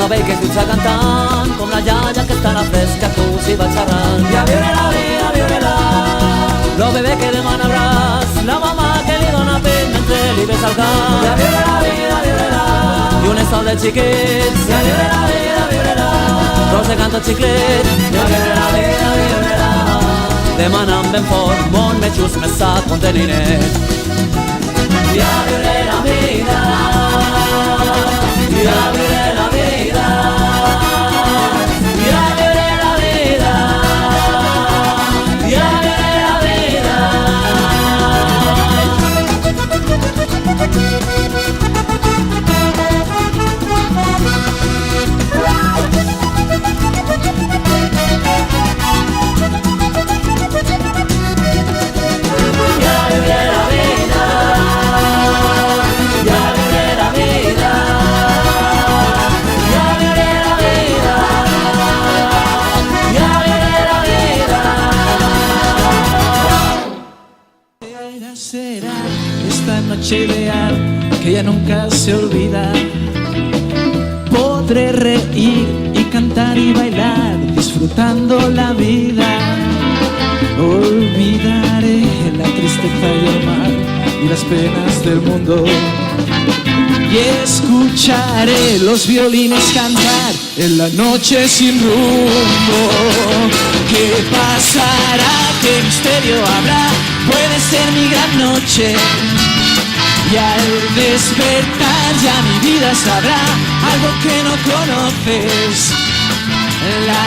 la vell que escucha cantant, com la iaia que està a la fresca, tu s'hi va xerrant. I a viure la vida, viure-la. Lo bebé que demana braç, la mamà que li dona pell mentre li besa el cap. I a viure la vida, viure-la. I un estal de xiquets. I a viure la vida, viure-la. Tros de canto xiclet. I a viure la vida, viure-la. Demanant ben fort, molt més just, més sa, conteninet. I a viure la vida. Y a vivir la vida, y a vivir la vida, y a vivir la vida. Será esta noche ideal que ya nunca se olvida. Podré reír y cantar y bailar disfrutando la vida. Olvidaré la tristeza y el mal y las penas del mundo. Y escucharé los violines cantar en la noche sin rumbo. ¿Qué pasará? ¿Qué misterio habrá? Puede ser mi gran noche. Y al despertar ya mi vida sabrá algo que no conoces. La